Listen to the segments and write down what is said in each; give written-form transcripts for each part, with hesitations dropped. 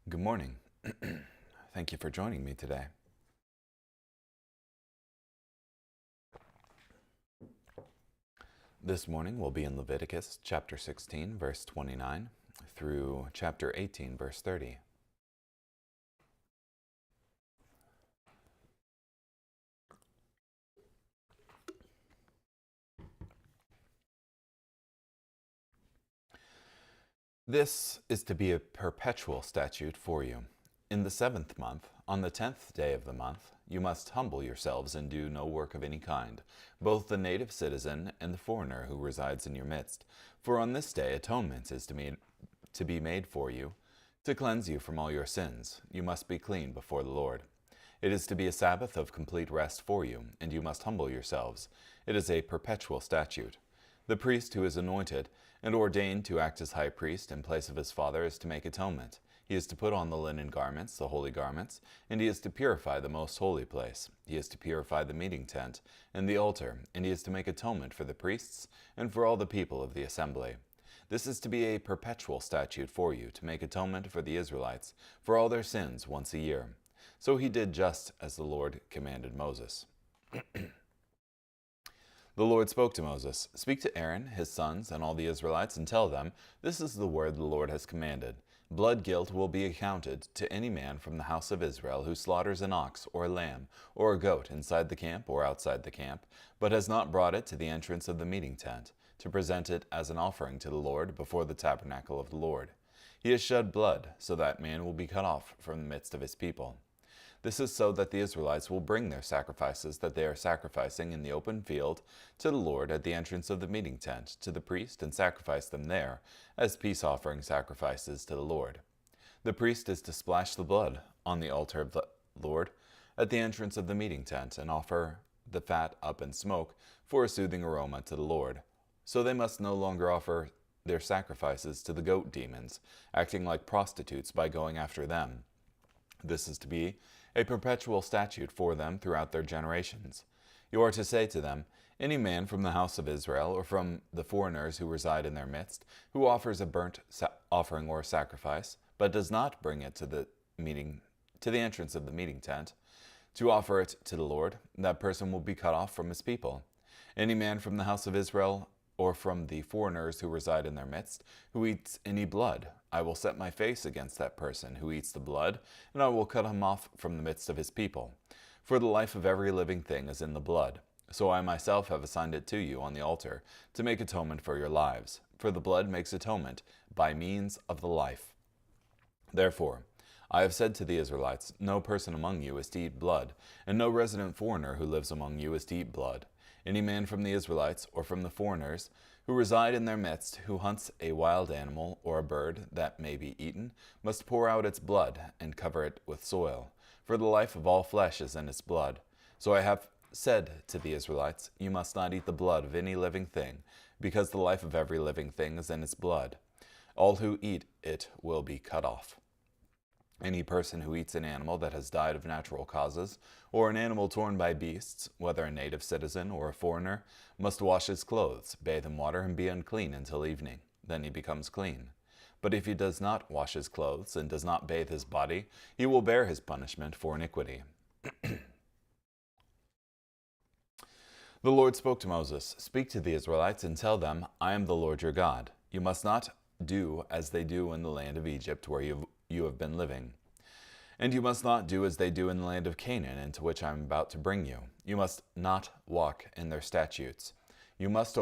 Good morning. Thank you for joining me today. This morning we'll be in Leviticus chapter 16, verse 29 through chapter 18, verse 30. This is to be a perpetual statute for you. In the 7th month, on the 10th day of the month, you must humble yourselves and do no work of any kind, both the native citizen and the foreigner who resides in your midst. For on this day atonement is to be made for you, to cleanse you from all your sins. You must be clean before the Lord. It is to be a Sabbath of complete rest for you, and you must humble yourselves. It is a perpetual statute. The priest who is anointed and ordained to act as high priest in place of his father is to make atonement. He is to put on the linen garments, the holy garments, and he is to purify the most holy place. He is to purify the meeting tent and the altar, and he is to make atonement for the priests and for all the people of the assembly. This is to be a perpetual statute for you, to make atonement for the Israelites for all their sins once a year. So he did just as the Lord commanded Moses. The Lord spoke to Moses, "Speak to Aaron, his sons, and all the Israelites, and tell them, this is the word the Lord has commanded. Blood guilt will be accounted to any man from the house of Israel who slaughters an ox or a lamb or a goat inside the camp or outside the camp, but has not brought it to the entrance of the meeting tent, to present it as an offering to the Lord before the tabernacle of the Lord. He has shed blood, so that man will be cut off from the midst of his people. This is so that the Israelites will bring their sacrifices that they are sacrificing in the open field to the Lord at the entrance of the meeting tent to the priest and sacrifice them there as peace offering sacrifices to the Lord. The priest is to splash the blood on the altar of the Lord at the entrance of the meeting tent and offer the fat up in smoke for a soothing aroma to the Lord. So they must no longer offer their sacrifices to the goat demons, acting like prostitutes by going after them. This is to be a perpetual statute for them throughout their generations. You are to say to them, any man from the house of Israel or from the foreigners who reside in their midst, who offers a burnt offering or a sacrifice, but does not bring it to the entrance of the meeting tent, to offer it to the Lord, that person will be cut off from his people. Any man from the house of Israel or from the foreigners who reside in their midst, who eats any blood, I will set my face against that person who eats the blood, and I will cut him off from the midst of his people. For the life of every living thing is in the blood. So I myself have assigned it to you on the altar, to make atonement for your lives. For the blood makes atonement by means of the life. Therefore, I have said to the Israelites, no person among you is to eat blood, and no resident foreigner who lives among you is to eat blood. Any man from the Israelites or from the foreigners who reside in their midst, who hunts a wild animal or a bird that may be eaten, must pour out its blood and cover it with soil. For the life of all flesh is in its blood. So I have said to the Israelites, you must not eat the blood of any living thing, because the life of every living thing is in its blood. All who eat it will be cut off. Any person who eats an animal that has died of natural causes, or an animal torn by beasts, whether a native citizen or a foreigner, must wash his clothes, bathe in water, and be unclean until evening. Then he becomes clean. But if he does not wash his clothes and does not bathe his body, he will bear his punishment for iniquity. The Lord spoke to Moses, "Speak to the Israelites and tell them, I am the Lord your God. You must not do as they do in the land of Egypt where you have been living. And you must not do as they do in the land of Canaan, into which I am about to bring you. You must not walk in their statutes. You must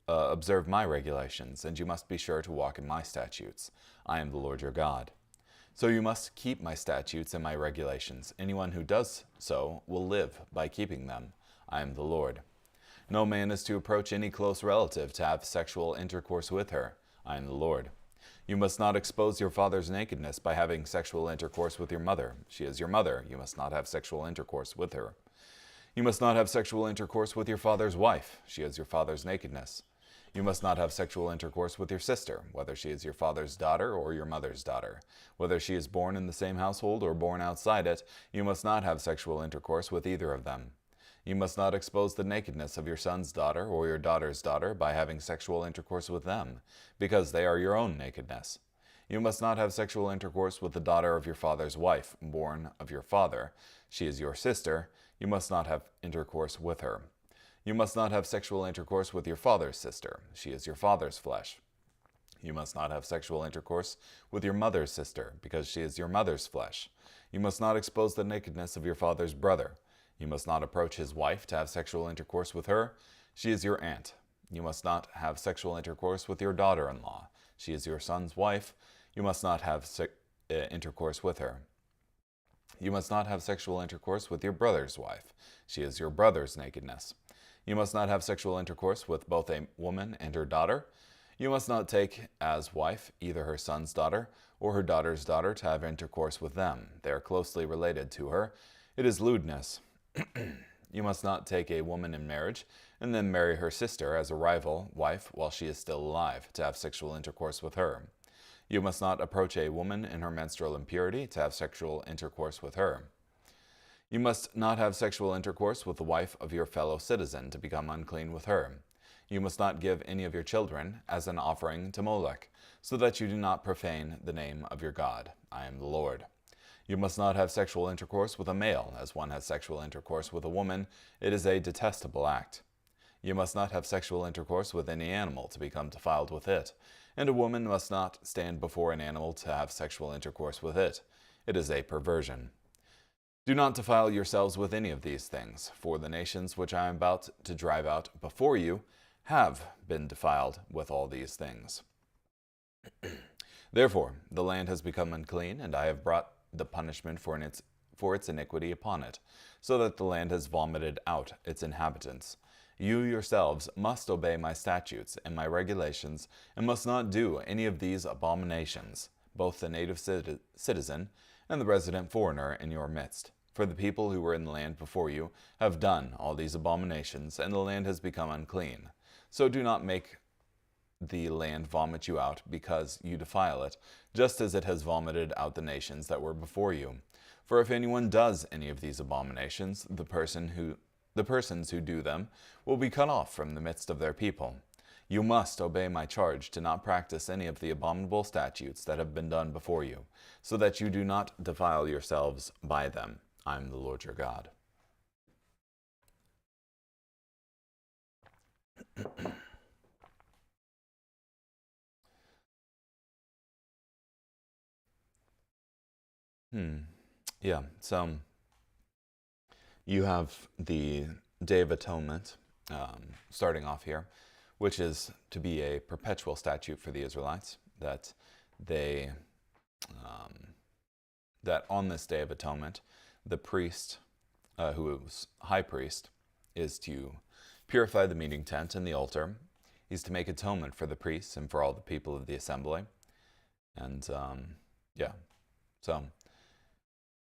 observe my regulations, and you must be sure to walk in my statutes. I am the Lord your God. So you must keep my statutes and my regulations. Anyone who does so will live by keeping them. I am the Lord. No man is to approach any close relative to have sexual intercourse with her. I am the Lord. You must not expose your father's nakedness by having sexual intercourse with your mother. She is your mother. You must not have sexual intercourse with her. You must not have sexual intercourse with your father's wife. She is your father's nakedness. You must not have sexual intercourse with your sister, whether she is your father's daughter or your mother's daughter. Whether she is born in the same household or born outside it, you must not have sexual intercourse with either of them. You must not expose the nakedness of your son's daughter or your daughter's daughter by having sexual intercourse with them, because they are your own nakedness. You must not have sexual intercourse with the daughter of your father's wife, born of your father. She is your sister. You must not have intercourse with her. You must not have sexual intercourse with your father's sister. She is your father's flesh. You must not have sexual intercourse with your mother's sister, because she is your mother's flesh. You must not expose the nakedness of your father's brother. You must not approach his wife to have sexual intercourse with her. She is your aunt. You must not have sexual intercourse with your daughter-in-law. She is your son's wife. You must not have intercourse with her. You must not have sexual intercourse with your brother's wife. She is your brother's nakedness. You must not have sexual intercourse with both a woman and her daughter. You must not take as wife either her son's daughter or her daughter's daughter to have intercourse with them. They are closely related to her. It is lewdness. You must not take a woman in marriage and then marry her sister as a rival wife while she is still alive, to have sexual intercourse with her. You must not approach a woman in her menstrual impurity to have sexual intercourse with her. You must not have sexual intercourse with the wife of your fellow citizen to become unclean with her. You must not give any of your children as an offering to Molech, so that you do not profane the name of your God. I am the Lord. You must not have sexual intercourse with a male, as one has sexual intercourse with a woman. It is a detestable act. You must not have sexual intercourse with any animal to become defiled with it, and a woman must not stand before an animal to have sexual intercourse with it. It is a perversion. Do not defile yourselves with any of these things, for the nations which I am about to drive out before you have been defiled with all these things. Therefore, the land has become unclean, and I have brought the punishment for its iniquity upon it, so that the land has vomited out its inhabitants. You yourselves must obey my statutes and my regulations, and must not do any of these abominations, both the native citizen and the resident foreigner in your midst. For the people who were in the land before you have done all these abominations, and the land has become unclean. So do not make the land vomit you out because you defile it, just as it has vomited out the nations that were before you. For if anyone does any of these abominations, the persons who do them will be cut off from the midst of their people. You must obey my charge to not practice any of the abominable statutes that have been done before you, so that you do not defile yourselves by them. I am the Lord your God. Yeah, so you have the Day of Atonement starting off here, which is to be a perpetual statute for the Israelites, that they, that on this Day of Atonement, the priest, who is high priest, is to purify the meeting tent and the altar. He's to make atonement for the priests and for all the people of the assembly. And yeah, so,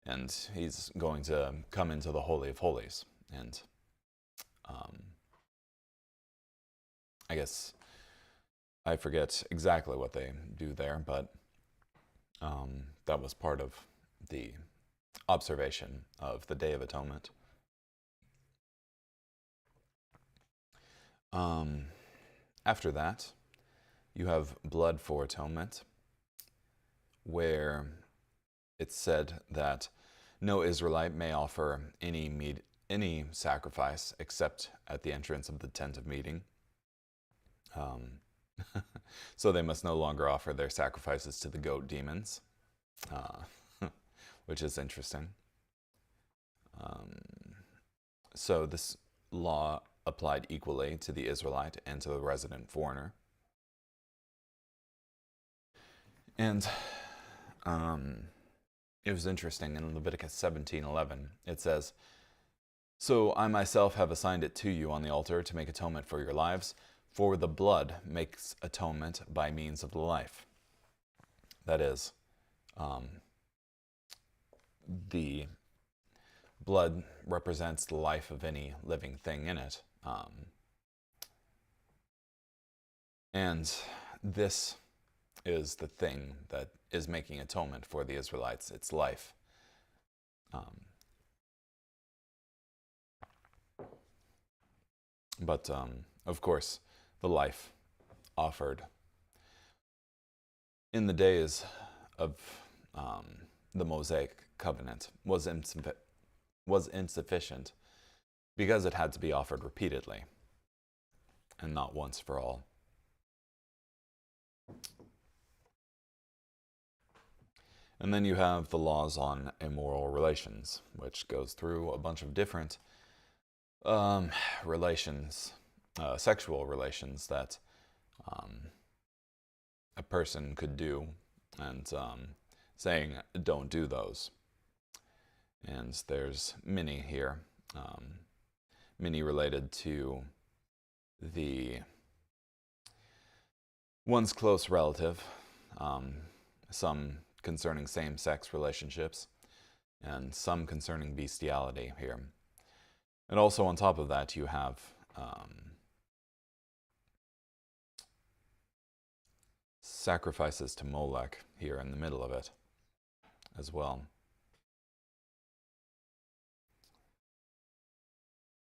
and he's going to come into the Holy of Holies. And I guess I forget exactly what they do there, but that was part of the observation of the Day of Atonement. After that, you have blood for atonement, where it's said that no Israelite may offer any sacrifice except at the entrance of the tent of meeting. So they must no longer offer their sacrifices to the goat demons, which is interesting. So this law applied equally to the Israelite and to the resident foreigner. And it was interesting in Leviticus 17:11. It says, "So I myself have assigned it to you on the altar to make atonement for your lives, for the blood makes atonement by means of the life." That is, the blood represents the life of any living thing in it. And this is the thing that is making atonement for the Israelites. It's life. But of course, the life offered in the days of the Mosaic covenant was insufficient because it had to be offered repeatedly and not once for all. And then you have the laws on immoral relations, which goes through a bunch of different relations, sexual relations that a person could do, and saying don't do those. And there's many here, many related to one's close relative, some concerning same-sex relationships, and some concerning bestiality here. And also on top of that, you have sacrifices to Molech here in the middle of it as well.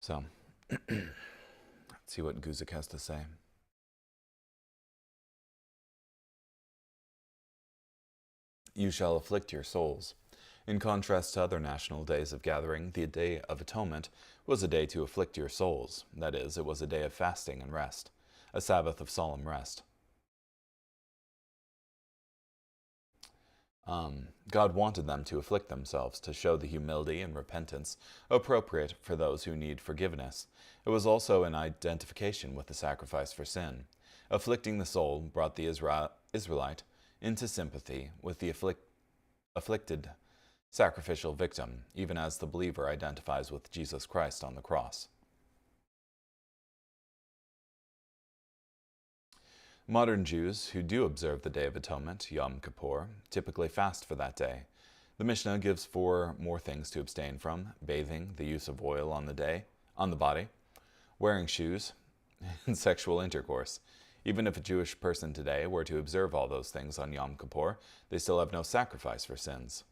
So, let's see what Guzik has to say. You shall afflict your souls. In contrast to other national days of gathering, the Day of Atonement was a day to afflict your souls. That is, it was a day of fasting and rest, a Sabbath of solemn rest. God wanted them to afflict themselves, to show the humility and repentance appropriate for those who need forgiveness. It was also an identification with the sacrifice for sin. Afflicting the soul brought the Israelite into sympathy with the afflicted sacrificial victim, even as the believer identifies with Jesus Christ on the cross. Modern Jews who do observe the Day of Atonement, Yom Kippur, typically fast for that day. The Mishnah gives 4 more things to abstain from: bathing, the use of oil on the body, wearing shoes, and sexual intercourse. Even if a Jewish person today were to observe all those things on Yom Kippur, they still have no sacrifice for sins.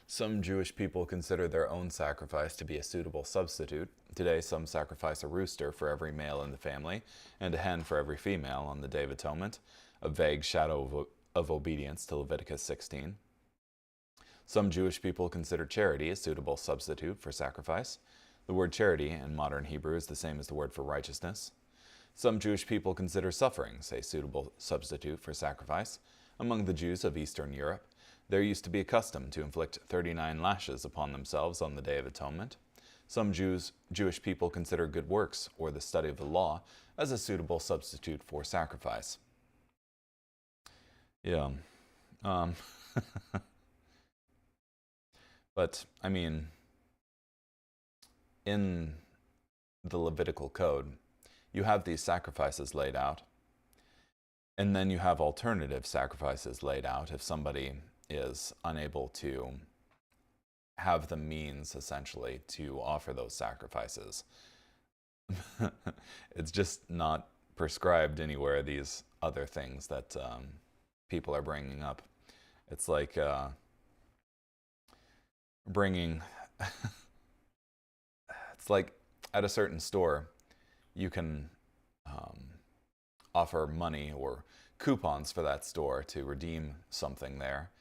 Some Jewish people consider their own sacrifice to be a suitable substitute. Today, some sacrifice a rooster for every male in the family and a hen for every female on the Day of Atonement, a vague shadow of obedience to Leviticus 16. Some Jewish people consider charity a suitable substitute for sacrifice. The word charity in modern Hebrew is the same as the word for righteousness. Some Jewish people consider sufferings a suitable substitute for sacrifice. Among the Jews of Eastern Europe, there used to be a custom to inflict 39 lashes upon themselves on the Day of Atonement. Some Jewish people consider good works, or the study of the law, as a suitable substitute for sacrifice. Yeah. But, I mean, in the Levitical Code, you have these sacrifices laid out, and then you have alternative sacrifices laid out if somebody is unable to have the means, essentially, to offer those sacrifices. It's just not prescribed anywhere, these other things that people are bringing up. It's like bringing... It's like at a certain store, you can offer money or coupons for that store to redeem something there.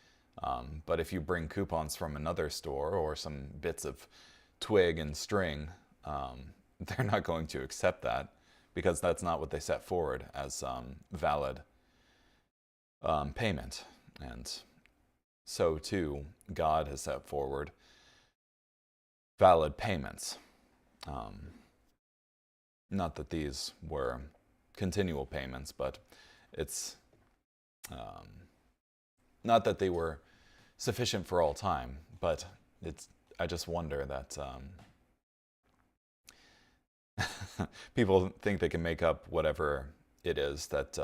But if you bring coupons from another store or some bits of twig and string, they're not going to accept that because that's not what they set forward as valid payment. And so too, God has set forward valid payments. Not that these were continual payments, but it's not that they were sufficient for all time, but I just wonder that people think they can make up whatever it is that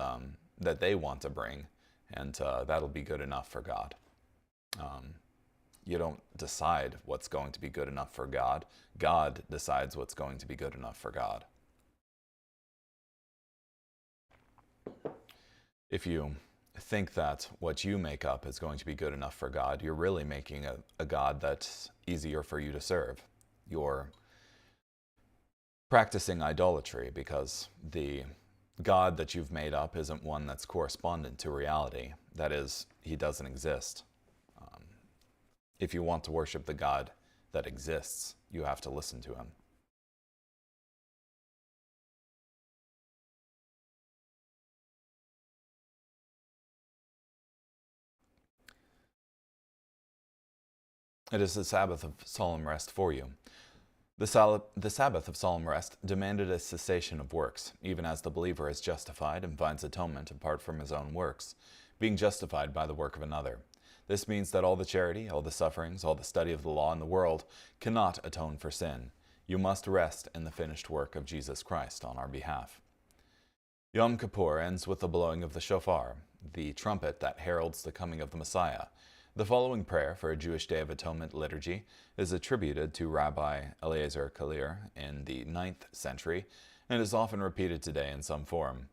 that they want to bring, and that'll be good enough for God. You don't decide what's going to be good enough for God. God decides what's going to be good enough for God. If you think that what you make up is going to be good enough for God, you're really making a God that's easier for you to serve. You're practicing idolatry because the God that you've made up isn't one that's correspondent to reality. That is, he doesn't exist. If you want to worship the God that exists, you have to listen to him. It is the Sabbath of solemn rest for you. The Sabbath of solemn rest demanded a cessation of works, even as the believer is justified and finds atonement apart from his own works, being justified by the work of another. This means that all the charity, all the sufferings, all the study of the law in the world cannot atone for sin. You must rest in the finished work of Jesus Christ on our behalf. Yom Kippur ends with the blowing of the shofar, the trumpet that heralds the coming of the Messiah. The following prayer for a Jewish Day of Atonement liturgy is attributed to Rabbi Eliezer Kalir in the 9th century and is often repeated today in some form.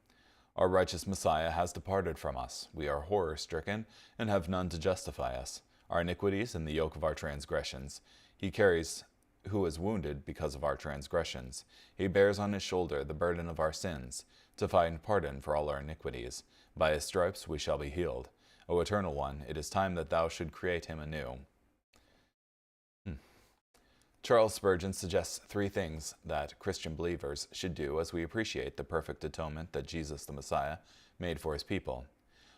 Our righteous Messiah has departed from us. We are horror-stricken and have none to justify us. Our iniquities and the yoke of our transgressions he carries, who is wounded because of our transgressions. He bears on his shoulder the burden of our sins, to find pardon for all our iniquities. By his stripes we shall be healed. O Eternal One, it is time that thou should create him anew. Charles Spurgeon suggests 3 things that Christian believers should do as we appreciate the perfect atonement that Jesus the Messiah made for his people.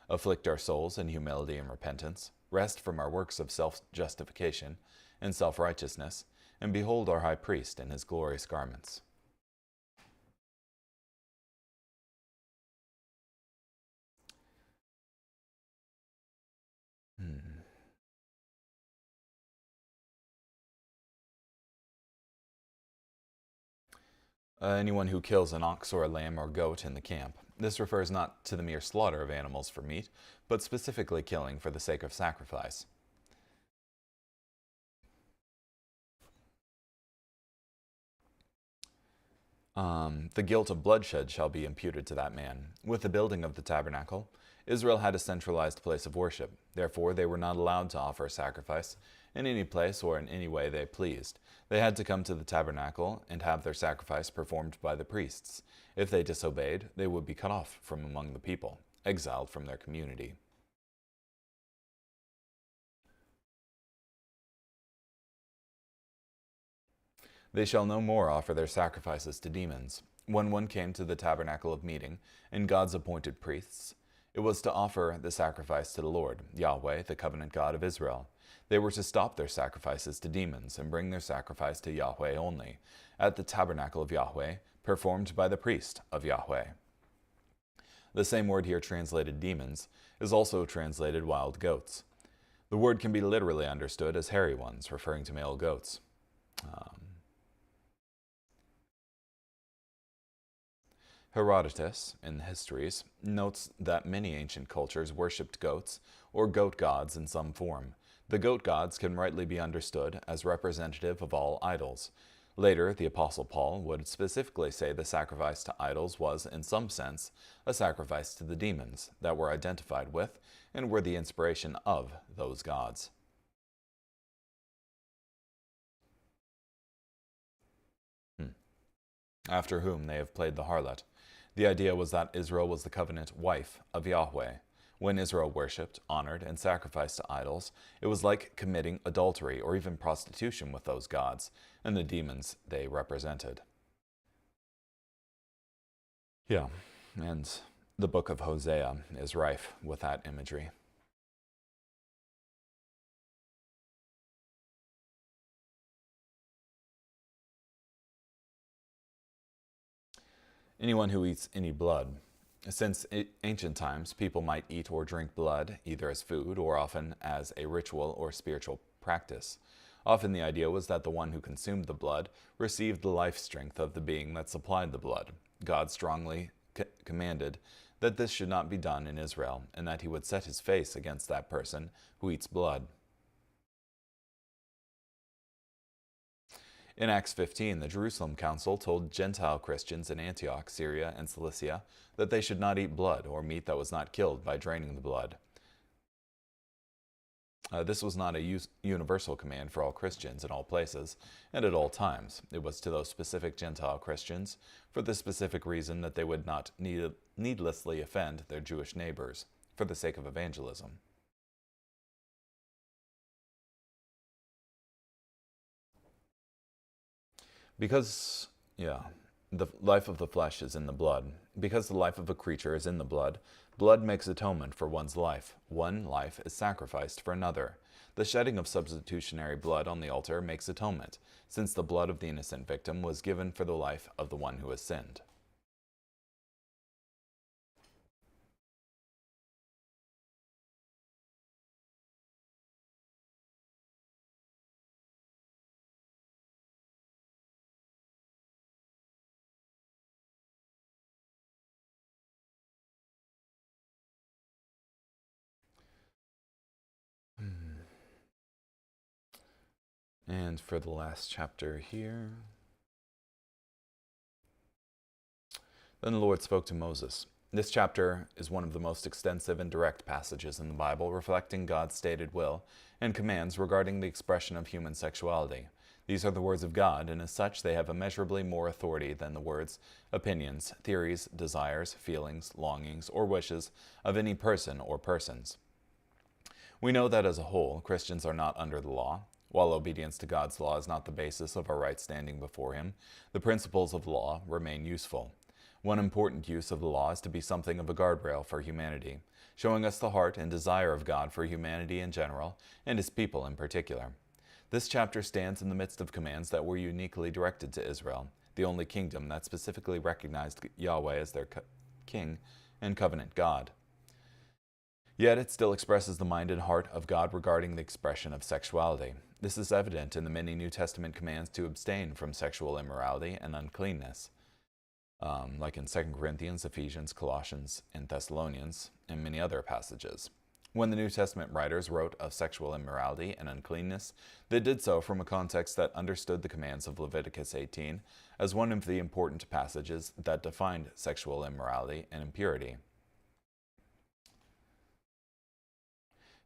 Afflict our souls in humility and repentance, rest from our works of self-justification and self-righteousness, and behold our high priest in his glorious garments. Anyone who kills an ox or a lamb or goat in the camp. This refers not to the mere slaughter of animals for meat, but specifically killing for the sake of sacrifice. The guilt of bloodshed shall be imputed to that man. With the building of the tabernacle, Israel had a centralized place of worship. Therefore, they were not allowed to offer a sacrifice in any place or in any way they pleased. They had to come to the tabernacle and have their sacrifice performed by the priests. If they disobeyed, they would be cut off from among the people, exiled from their community. They shall no more offer their sacrifices to demons. When one came to the tabernacle of meeting, and God's appointed priests, it was to offer the sacrifice to the Lord, Yahweh, the covenant God of Israel. They were to stop their sacrifices to demons and bring their sacrifice to Yahweh only, at the tabernacle of Yahweh, performed by the priest of Yahweh. The same word here translated demons is also translated wild goats. The word can be literally understood as hairy ones, referring to male goats. Herodotus, in the Histories, notes that many ancient cultures worshipped goats or goat gods in some form. The goat gods can rightly be understood as representative of all idols. Later, the Apostle Paul would specifically say the sacrifice to idols was, in some sense, a sacrifice to the demons that were identified with and were the inspiration of those gods. After whom they have played the harlot. The idea was that Israel was the covenant wife of Yahweh. When Israel worshipped, honored, and sacrificed to idols, it was like committing adultery or even prostitution with those gods and the demons they represented. Yeah, and the book of Hosea is rife with that imagery. Anyone who eats any blood. Since ancient times, people might eat or drink blood, either as food or often as a ritual or spiritual practice. Often the idea was that the one who consumed the blood received the life strength of the being that supplied the blood. God strongly commanded that this should not be done in Israel, and that he would set his face against that person who eats blood. In Acts 15, the Jerusalem Council told Gentile Christians in Antioch, Syria, and Cilicia that they should not eat blood or meat that was not killed by draining the blood. This was not a universal command for all Christians in all places and at all times. It was to those specific Gentile Christians for the specific reason that they would not needlessly offend their Jewish neighbors for the sake of evangelism. Because, the life of the flesh is in the blood. Because the life of a creature is in the blood, blood makes atonement for one's life. One life is sacrificed for another. The shedding of substitutionary blood on the altar makes atonement, since the blood of the innocent victim was given for the life of the one who has sinned. And for the last chapter here. Then the Lord spoke to Moses. This chapter is one of the most extensive and direct passages in the Bible, reflecting God's stated will and commands regarding the expression of human sexuality. These are the words of God, and as such, they have immeasurably more authority than the words, opinions, theories, desires, feelings, longings, or wishes of any person or persons. We know that as a whole, Christians are not under the law. While obedience to God's law is not the basis of our right standing before Him, the principles of law remain useful. One important use of the law is to be something of a guardrail for humanity, showing us the heart and desire of God for humanity in general, and His people in particular. This chapter stands in the midst of commands that were uniquely directed to Israel, the only kingdom that specifically recognized Yahweh as their king and covenant God. Yet it still expresses the mind and heart of God regarding the expression of sexuality. This is evident in the many New Testament commands to abstain from sexual immorality and uncleanness, like in 2 Corinthians, Ephesians, Colossians, and Thessalonians, and many other passages. When the New Testament writers wrote of sexual immorality and uncleanness, they did so from a context that understood the commands of Leviticus 18 as one of the important passages that defined sexual immorality and impurity.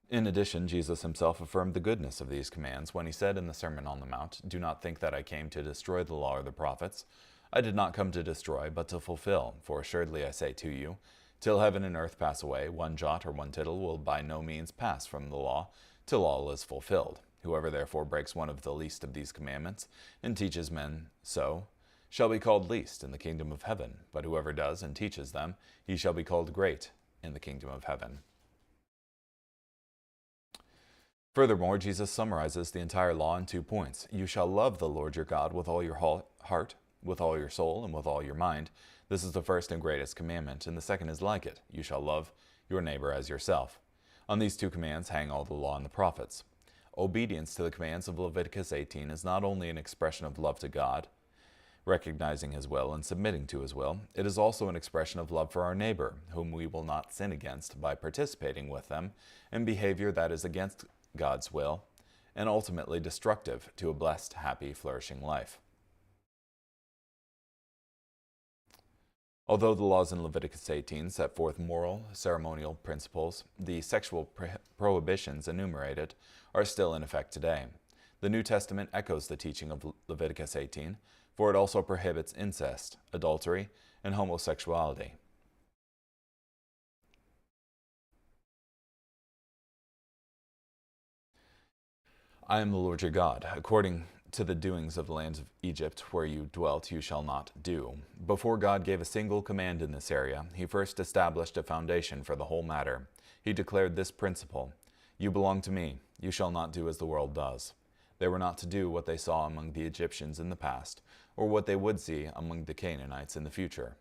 In addition, Jesus himself affirmed the goodness of these commands when he said in the Sermon on the Mount, "Do not think that I came to destroy the law or the prophets. I did not come to destroy, but to fulfill. For assuredly I say to you, till heaven and earth pass away, one jot or one tittle will by no means pass from the law, till all is fulfilled. Whoever therefore breaks one of the least of these commandments, and teaches men so, shall be called least in the kingdom of heaven. But whoever does and teaches them, he shall be called great in the kingdom of heaven." Furthermore, Jesus summarizes the entire law in 2 points. You shall love the Lord your God with all your heart, with all your soul, and with all your mind. This is the first and greatest commandment, and the second is like it. You shall love your neighbor as yourself. On these 2 commands hang all the law and the prophets. Obedience to the commands of Leviticus 18 is not only an expression of love to God, recognizing His will and submitting to His will, it is also an expression of love for our neighbor, whom we will not sin against by participating with them in behavior that is against God's will, and ultimately destructive to a blessed, happy, flourishing life. Although the laws in Leviticus 18 set forth moral, ceremonial principles, the sexual prohibitions enumerated are still in effect today. The New Testament echoes the teaching of Leviticus 18, for it also prohibits incest, adultery, and homosexuality. I am the Lord your God. According to the doings of the lands of Egypt where you dwelt, you shall not do. Before God gave a single command in this area, He first established a foundation for the whole matter. He declared this principle: You belong to me. You shall not do as the world does. They were not to do what they saw among the Egyptians in the past, or what they would see among the Canaanites in the future.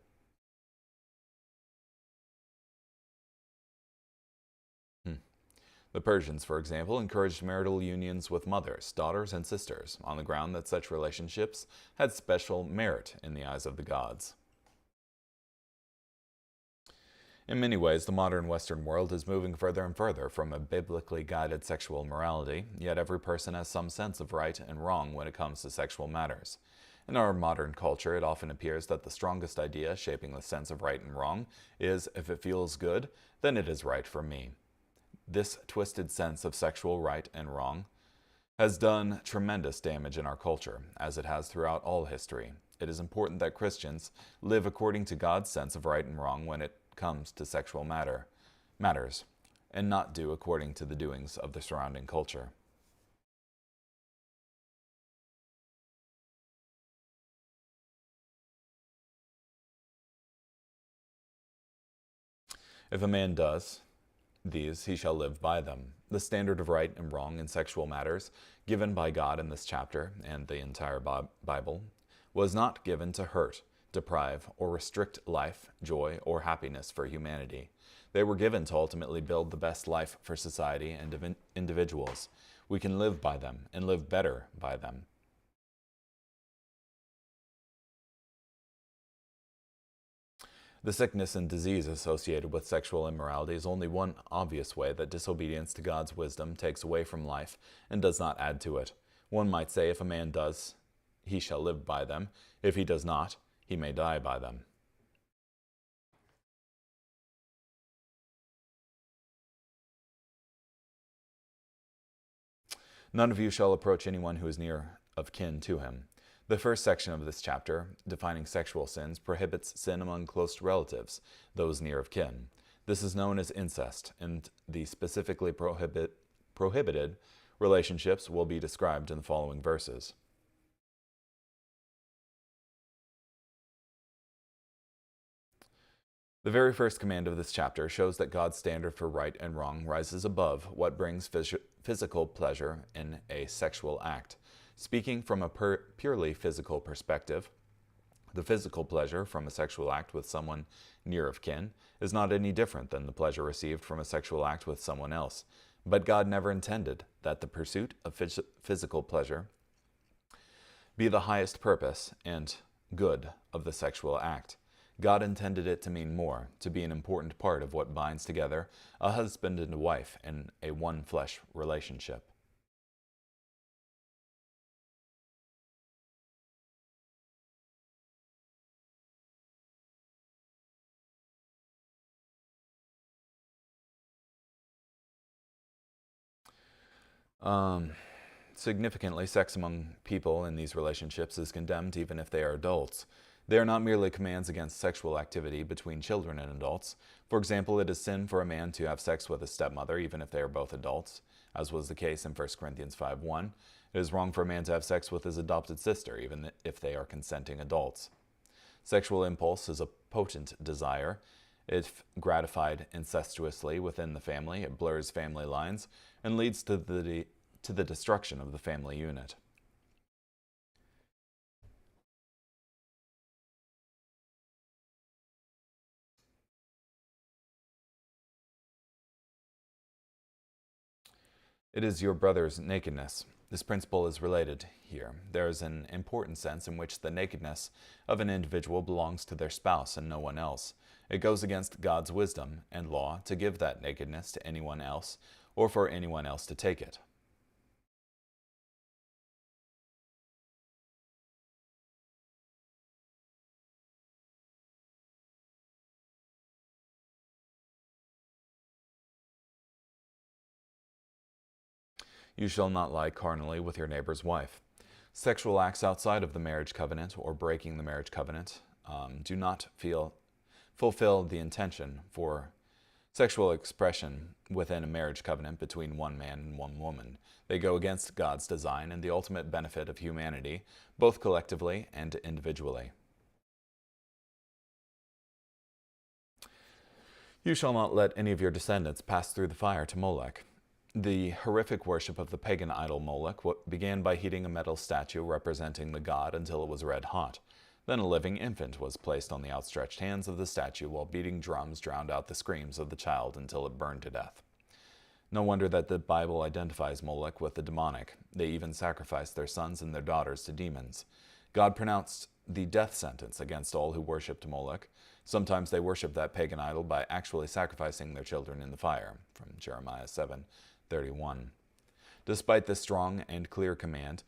The Persians, for example, encouraged marital unions with mothers, daughters, and sisters, on the ground that such relationships had special merit in the eyes of the gods. In many ways, the modern Western world is moving further and further from a biblically guided sexual morality, yet every person has some sense of right and wrong when it comes to sexual matters. In our modern culture, it often appears that the strongest idea shaping the sense of right and wrong is, if it feels good, then it is right for me. this twisted sense of sexual right and wrong has done tremendous damage in our culture, as it has throughout all history. It is important that Christians live according to God's sense of right and wrong when it comes to sexual matters, and not do according to the doings of the surrounding culture. If a man does these, he shall live by them. The standard of right and wrong in sexual matters, given by God in this chapter and the entire Bible, was not given to hurt, deprive, or restrict life, joy, or happiness for humanity. They were given to ultimately build the best life for society and individuals. We can live by them and live better by them. The sickness and disease associated with sexual immorality is only one obvious way that disobedience to God's wisdom takes away from life and does not add to it. One might say, if a man does, he shall live by them. If he does not, he may die by them. None of you shall approach anyone who is near of kin to him. The first section of this chapter, defining sexual sins, prohibits sin among close relatives, those near of kin. This is known as incest, and the specifically prohibited relationships will be described in the following verses. The very first command of this chapter shows that God's standard for right and wrong rises above what brings physical pleasure in a sexual act. Speaking from a purely physical perspective, the physical pleasure from a sexual act with someone near of kin is not any different than the pleasure received from a sexual act with someone else. But God never intended that the pursuit of physical pleasure be the highest purpose and good of the sexual act. God intended it to mean more, to be an important part of what binds together a husband and a wife in a one-flesh relationship. Significantly, sex among people in these relationships is condemned even if they are adults. They are not merely commands against sexual activity between children and adults. For example, it is sin for a man to have sex with a stepmother even if they are both adults, as was the case in 1 Corinthians 5:1. It is wrong for a man to have sex with his adopted sister even if they are consenting adults. Sexual impulse is a potent desire. If gratified incestuously within the family, it blurs family lines and leads to the destruction of the family unit. It is your brother's nakedness. This principle is related here. There is an important sense in which the nakedness of an individual belongs to their spouse and no one else. It goes against God's wisdom and law to give that nakedness to anyone else or for anyone else to take it. You shall not lie carnally with your neighbor's wife. Sexual acts outside of the marriage covenant or breaking the marriage covenant do not fulfill the intention for sexual expression within a marriage covenant between one man and one woman. They go against God's design and the ultimate benefit of humanity, both collectively and individually. You shall not let any of your descendants pass through the fire to Molech. The horrific worship of the pagan idol Moloch began by heating a metal statue representing the god until it was red hot. Then a living infant was placed on the outstretched hands of the statue while beating drums drowned out the screams of the child until it burned to death. No wonder that the Bible identifies Moloch with the demonic. They even sacrificed their sons and their daughters to demons. God pronounced the death sentence against all who worshipped Moloch. Sometimes they worshiped that pagan idol by actually sacrificing their children in the fire, from Jeremiah 7:31. Despite this strong and clear command,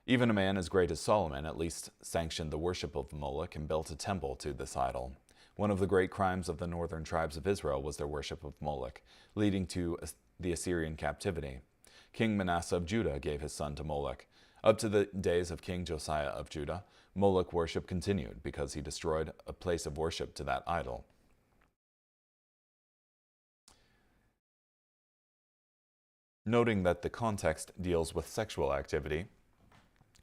even a man as great as Solomon at least sanctioned the worship of Moloch and built a temple to this idol. One of the great crimes of the northern tribes of Israel was their worship of Moloch, leading to the Assyrian captivity. King Manasseh of Judah gave his son to Moloch. Up to the days of King Josiah of Judah, Moloch worship continued because he destroyed a place of worship to that idol. Noting that the context deals with sexual activity,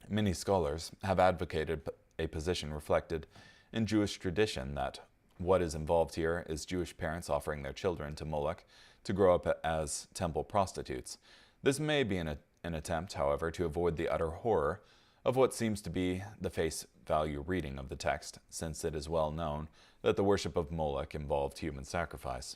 many scholars have advocated a position reflected in Jewish tradition that what is involved here is Jewish parents offering their children to Moloch to grow up as temple prostitutes. This may be an attempt, however, to avoid the utter horror of what seems to be the face value reading of the text, since it is well known that the worship of Moloch involved human sacrifice.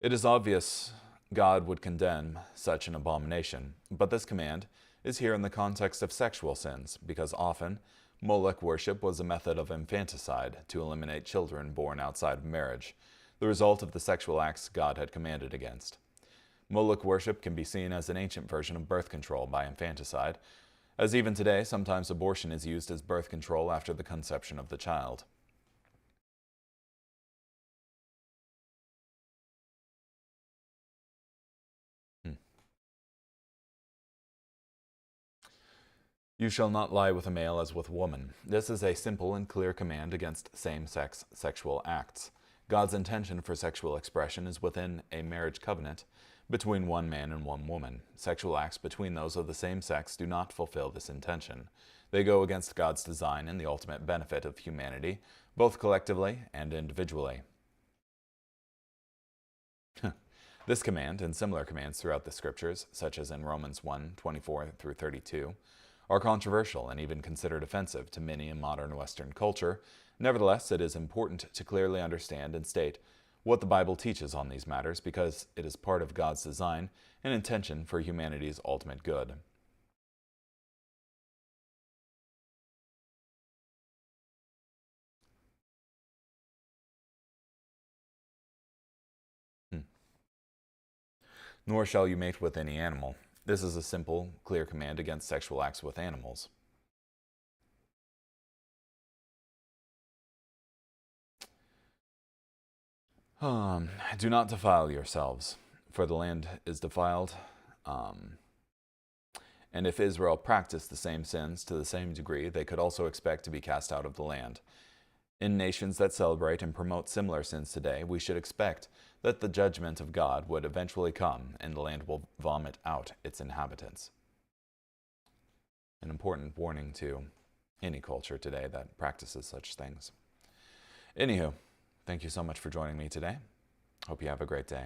It is obvious God would condemn such an abomination, but this command is here in the context of sexual sins, because often Moloch worship was a method of infanticide to eliminate children born outside of marriage, the result of the sexual acts God had commanded against. Moloch worship can be seen as an ancient version of birth control by infanticide, as even today sometimes abortion is used as birth control after the conception of the child. You shall not lie with a male as with a woman. This is a simple and clear command against same-sex sexual acts. God's intention for sexual expression is within a marriage covenant between one man and one woman. Sexual acts between those of the same sex do not fulfill this intention. They go against God's design and the ultimate benefit of humanity, both collectively and individually. This command, and similar commands throughout the scriptures, such as in Romans 1:24 through 32, are controversial and even considered offensive to many in modern Western culture. Nevertheless, it is important to clearly understand and state what the Bible teaches on these matters, because it is part of God's design and intention for humanity's ultimate good. Nor shall you mate with any animal. This is a simple, clear command against sexual acts with animals. Do not defile yourselves, for the land is defiled. And if Israel practiced the same sins to the same degree, they could also expect to be cast out of the land. In nations that celebrate and promote similar sins today, we should expect that the judgment of God would eventually come and the land will vomit out its inhabitants. An important warning to any culture today that practices such things. Anywho, thank you so much for joining me today. Hope you have a great day.